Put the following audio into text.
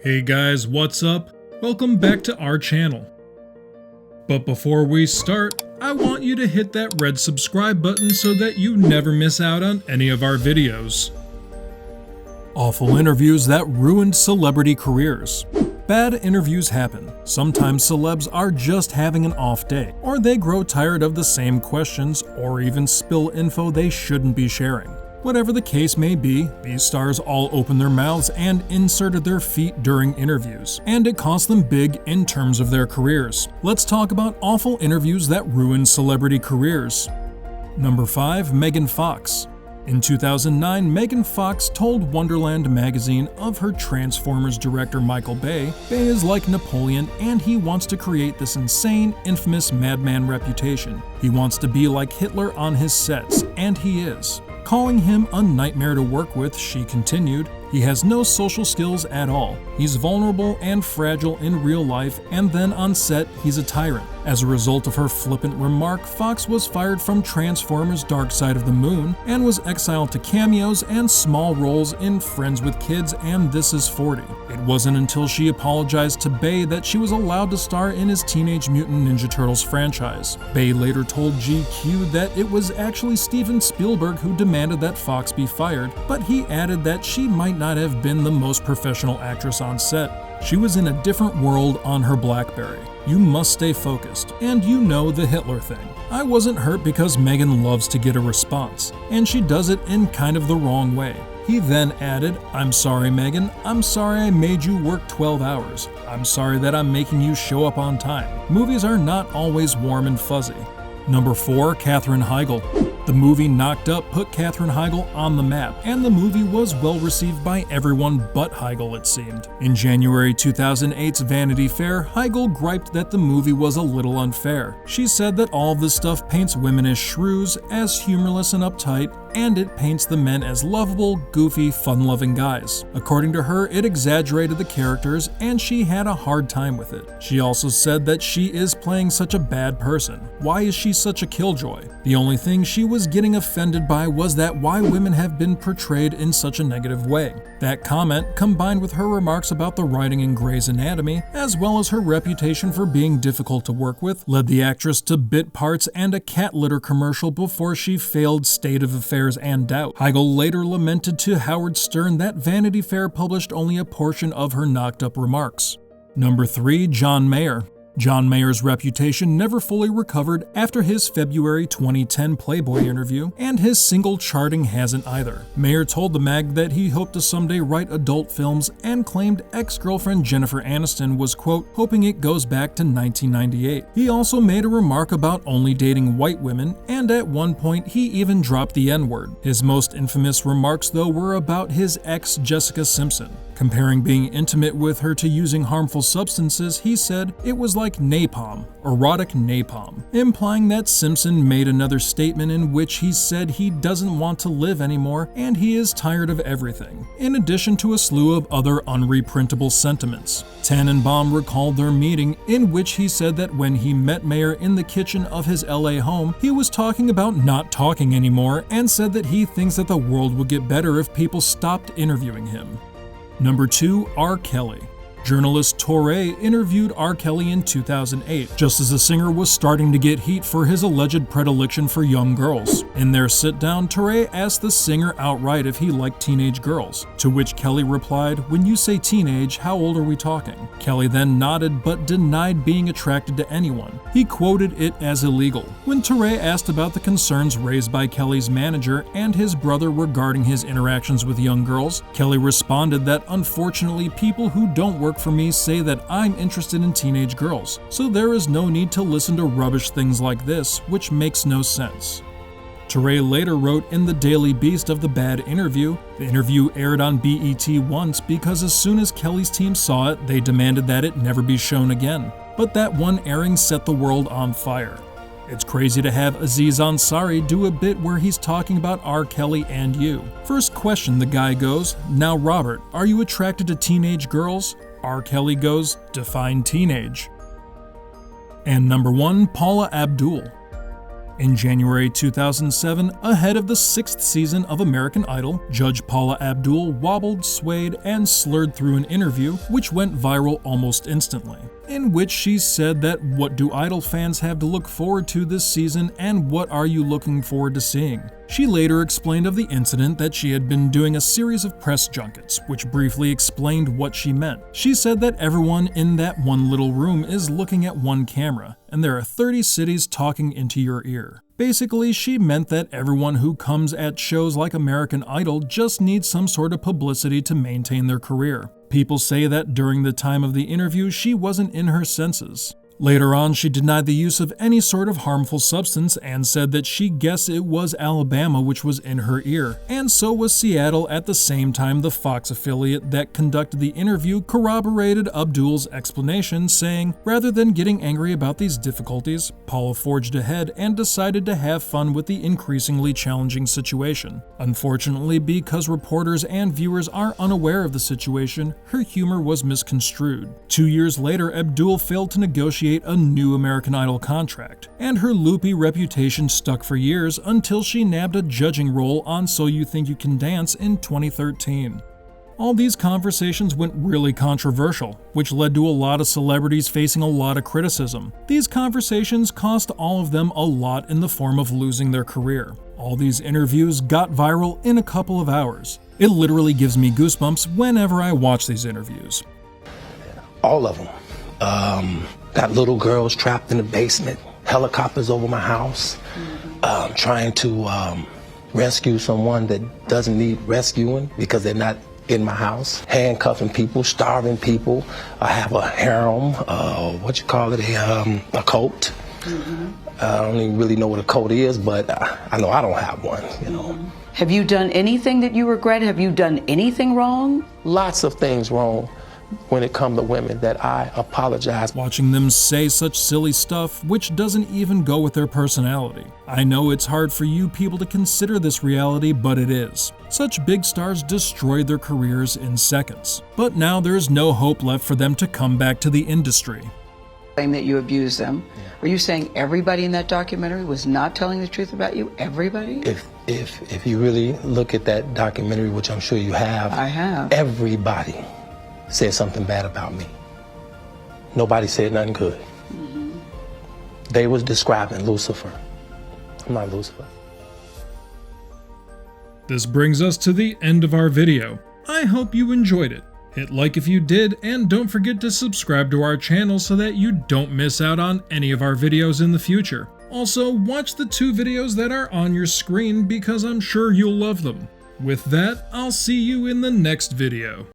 Hey guys, what's up? Welcome back to our channel. But before we start, I want you to hit that red subscribe button so that you never miss out on any of our videos. Awful interviews that ruined celebrity careers. Bad interviews happen. Sometimes celebs are just having an off day, or they grow tired of the same questions, or even spill info they shouldn't be sharing. Whatever the case may be, these stars all opened their mouths and inserted their feet during interviews, and it cost them big in terms of their careers. Let's talk about awful interviews that ruined celebrity careers. Number 5. Megan Fox. In 2009, Megan Fox told Wonderland magazine of her Transformers director Michael Bay. Bay is like Napoleon, and he wants to create this insane, infamous madman reputation. He wants to be like Hitler on his sets, and he is. Calling him a nightmare to work with, she continued, "He has no social skills at all. He's vulnerable and fragile in real life, and then on set, he's a tyrant." As a result of her flippant remark, Fox was fired from Transformers: Dark Side of the Moon and was exiled to cameos and small roles in Friends with Kids and This Is 40. It wasn't until she apologized to Bay that she was allowed to star in his Teenage Mutant Ninja Turtles franchise. Bay later told GQ that it was actually Steven Spielberg who demanded that Fox be fired, but he added that she might not have been the most professional actress on set. She was in a different world on her BlackBerry. You must stay focused, and you know the Hitler thing. I wasn't hurt because Megan loves to get a response, and she does it in kind of the wrong way. He then added, "I'm sorry, Megan. I'm sorry I made you work 12 hours. I'm sorry that I'm making you show up on time. Movies are not always warm and fuzzy." Number 4. Katherine Heigl. The movie Knocked Up put Katherine Heigl on the map, and the movie was well received by everyone but Heigl, it seemed. In January 2008's Vanity Fair, Heigl griped that the movie was a little unfair. She said that all of this stuff paints women as shrews, as humorless and uptight, and it paints the men as lovable, goofy, fun-loving guys. According to her, it exaggerated the characters, and she had a hard time with it. She also said that she is playing such a bad person. Why is she such a killjoy? The only thing she was getting offended by was that why women have been portrayed in such a negative way. That comment, combined with her remarks about the writing in Grey's Anatomy, as well as her reputation for being difficult to work with, led the actress to bit parts and a cat litter commercial before she failed State of Affairs and Doubt. Heigl later lamented to Howard Stern that Vanity Fair published only a portion of her knocked up remarks. Number 3. John Mayer. John Mayer's reputation never fully recovered after his February 2010 Playboy interview, and his single charting hasn't either. Mayer told the mag that he hoped to someday write adult films and claimed ex-girlfriend Jennifer Aniston was, quote, hoping it goes back to 1998. He also made a remark about only dating white women, and at one point he even dropped the N-word. His most infamous remarks, though, were about his ex Jessica Simpson. Comparing being intimate with her to using harmful substances, he said it was like napalm, erotic napalm, implying that Simpson made another statement in which he said he doesn't want to live anymore and he is tired of everything, in addition to a slew of other unreprintable sentiments. Tannenbaum recalled their meeting, in which he said that when he met Mayer in the kitchen of his LA home, he was talking about not talking anymore and said that he thinks that the world would get better if people stopped interviewing him. Number 2. R. Kelly. Journalist Touré interviewed R. Kelly in 2008, just as the singer was starting to get heat for his alleged predilection for young girls. In their sit-down, Touré asked the singer outright if he liked teenage girls, to which Kelly replied, "When you say teenage, how old are we talking?" Kelly then nodded but denied being attracted to anyone. He quoted it as illegal. When Touré asked about the concerns raised by Kelly's manager and his brother regarding his interactions with young girls, Kelly responded that unfortunately people who don't work for me say that I'm interested in teenage girls, so there is no need to listen to rubbish things like this, which makes no sense. Touré later wrote in the Daily Beast of the bad interview, the interview aired on BET once because as soon as Kelly's team saw it, they demanded that it never be shown again. But that one airing set the world on fire. It's crazy to have Aziz Ansari do a bit where he's talking about R. Kelly and you. First question, the guy goes, "Now Robert, are you attracted to teenage girls?" R. Kelly goes, "Define teenage." And number 1, Paula Abdul. In January 2007, ahead of the 6th season of American Idol, Judge Paula Abdul wobbled, swayed, and slurred through an interview which went viral almost instantly, in which she said that what do Idol fans have to look forward to this season and what are you looking forward to seeing? She later explained of the incident that she had been doing a series of press junkets, which briefly explained what she meant. She said that everyone in that one little room is looking at one camera, and there are 30 cities talking into your ear. Basically, she meant that everyone who comes at shows like American Idol just needs some sort of publicity to maintain their career. People say that during the time of the interview, she wasn't in her senses. Later on, she denied the use of any sort of harmful substance and said that she guessed it was Alabama which was in her ear, and so was Seattle. At the same time, the Fox affiliate that conducted the interview corroborated Abdul's explanation, saying, rather than getting angry about these difficulties, Paula forged ahead and decided to have fun with the increasingly challenging situation. Unfortunately, because reporters and viewers are unaware of the situation, her humor was misconstrued. 2 years later, Abdul failed to negotiate a new American Idol contract, and her loopy reputation stuck for years until she nabbed a judging role on So You Think You Can Dance in 2013. All these conversations went really controversial, which led to a lot of celebrities facing a lot of criticism. These conversations cost all of them a lot in the form of losing their career. All these interviews got viral in a couple of hours. It literally gives me goosebumps whenever I watch these interviews. All of them. Got little girls trapped in the basement, helicopters over my house, trying to rescue someone that doesn't need rescuing because they're not in my house, handcuffing people, starving people. I have a harem, a cult. I don't even really know what a cult is, but I know I don't have one, you know. Have you done anything that you regret? Have you done anything wrong? Lots of things wrong when it comes to women that I apologize. Watching them say such silly stuff which doesn't even go with their personality. I know it's hard for you people to consider this reality, but it is. Such big stars destroyed their careers in seconds. But now there's no hope left for them to come back to the industry. Saying that you abused them. Are you saying everybody in that documentary was not telling the truth about you? Everybody? If you really look at that documentary, which I'm sure you have. I have. Everybody said something bad about me. Nobody said nothing good. They was describing Lucifer. I'm not Lucifer. This brings us to the end of our video. I hope you enjoyed it. Hit like if you did, and don't forget to subscribe to our channel so that you don't miss out on any of our videos in the future. Also, watch the 2 videos that are on your screen because I'm sure you'll love them. With that, I'll see you in the next video.